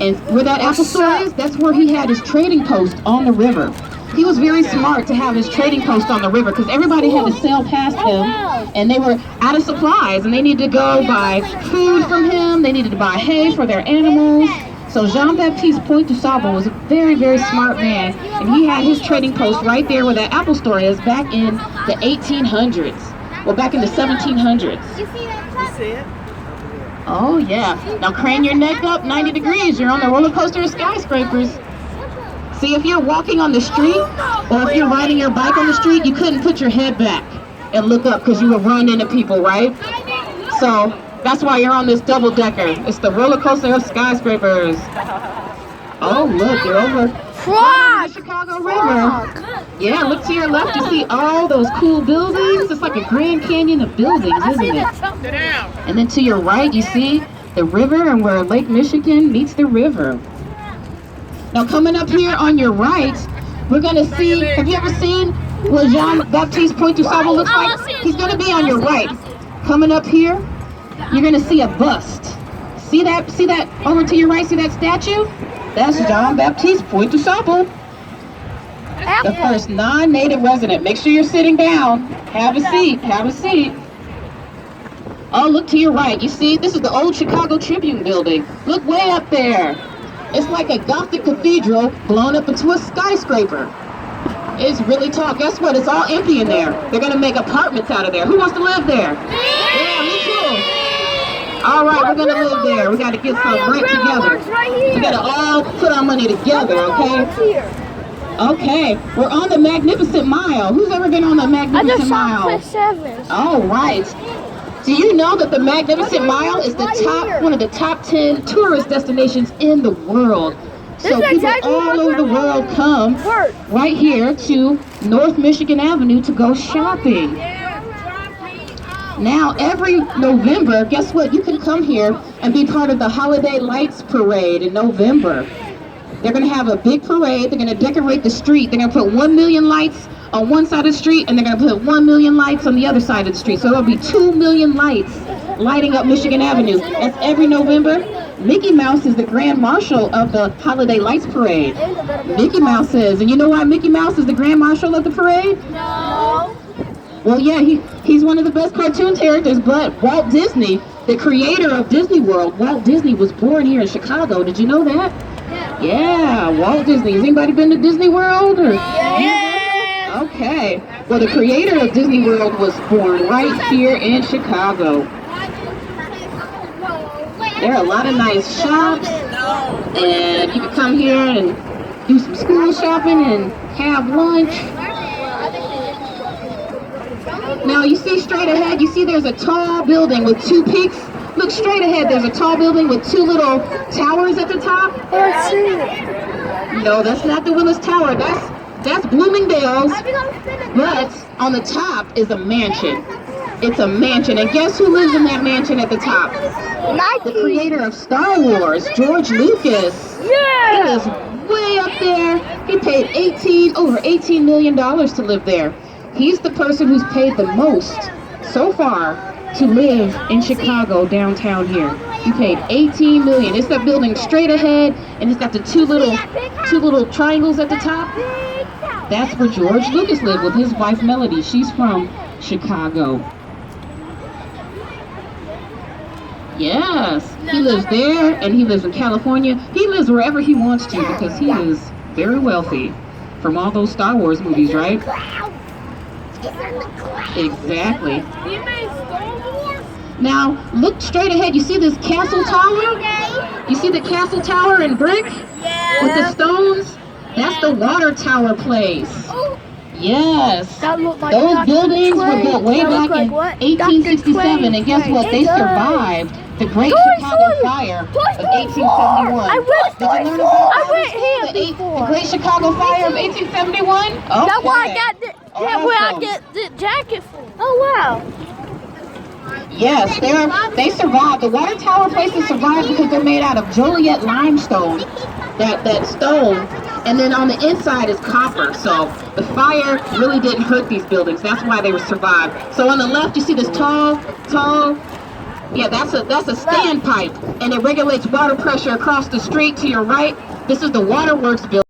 And where that Apple store is, that's where he had his trading post on the river. He was very smart to have his trading post on the river because everybody had to sail past him and they were out of supplies and they needed to go buy food from him. They needed to buy hay for their animals. So Jean-Baptiste Point du Sable was a very, very smart man, and he had his trading post right there where that Apple store is back in the 1800s. Well, back in the 1700s. You see it? Oh, yeah. Now crane your neck up 90 degrees. You're on the roller coaster of skyscrapers. See, if you're walking on the street or if you're riding your bike on the street, you couldn't put your head back and look up because you would run into people, right? So that's why you're on this double decker. It's the roller coaster of skyscrapers. Oh, look, you're over the Chicago River. Yeah, look to your left. You see all those cool buildings. It's like a Grand Canyon of buildings, isn't it? And then to your right, you see the river and where Lake Michigan meets the river. Now coming up here on your right, we're going to see, have you ever seen what Jean-Baptiste Point du Sable looks like? He's going to be on your right. Coming up here, you're going to see a bust. See that over to your right, see that statue? That's Jean-Baptiste Point du Sable, the first non-native resident. Make sure you're sitting down. Have a seat, have a seat. Oh, look to your right. You see, this is the old Chicago Tribune building. Look way up there. It's like a Gothic cathedral blown up into a skyscraper. It's really tall. Guess what? It's all empty in there. They're going to make apartments out of there. Who wants to live there? Yeah, me too. All right, we're going to live there. We got to get some rent together. We got to all put our money together, okay? Okay, we're on the Magnificent Mile. Who's ever been on the Magnificent Mile? All right. Do you know that the Magnificent Mile is one of the top 10 tourist destinations in the world? So people all over the world come right here to North Michigan Avenue to go shopping. Now every November, guess what? You can come here and be part of the Holiday Lights Parade in November. They're going to have a big parade. They're going to decorate the street. They're going to put 1 million lights on one side of the street, and they're going to put 1 million lights on the other side of the street. So there'll be 2 million lights lighting up Michigan Avenue. That's every November. Mickey Mouse is the Grand Marshal of the Holiday Lights Parade. Mickey Mouse is. And you know why Mickey Mouse is the Grand Marshal of the parade? No. Well, yeah, he's one of the best cartoon characters, but Walt Disney, the creator of Disney World, Walt Disney was born here in Chicago. Did you know that? Yeah, Walt Disney. Has anybody been to Disney World? Yeah. Okay. Well, the creator of Disney World was born right here in Chicago. There are a lot of nice shops, and you can come here and do some school shopping and have lunch. Now, you see straight ahead, you see there's a tall building with 2 peaks. Look straight ahead, there's a tall building with 2 little towers at the top. No, that's not the Willis Tower. That's Bloomingdale's. But on the top is a mansion. It's a mansion. And guess who lives in that mansion at the top? The creator of Star Wars, George Lucas. Yeah! He is way up there. He paid over $18 million to live there. He's the person who's paid the most so far to live in Chicago downtown here. He paid $18 million. It's that building straight ahead, and it's got the two little triangles at the top. That's where George Lucas lived with his wife Melody. She's from Chicago. Yes, he lives there, and he lives in California. He lives wherever he wants to because he is very wealthy from all those Star Wars movies, right? Exactly. Now, look straight ahead. You see this castle tower? You see the castle tower in brick? With the stones? That's the water tower place. Yes. Those buildings were built way back in 1867, and guess what? They survived the Great Chicago Fire of 1871. Did you learn about the Great Chicago Fire of 1871? Okay. That's where I got the jacket from. Oh, wow. Yes, they survived. The water tower places survived because they're made out of Joliet limestone, that stone, and then on the inside is copper. So the fire really didn't hurt these buildings. That's why they were survived. So on the left, you see this tall Yeah, that's a standpipe, and it regulates water pressure across the street to your right. This is the waterworks building.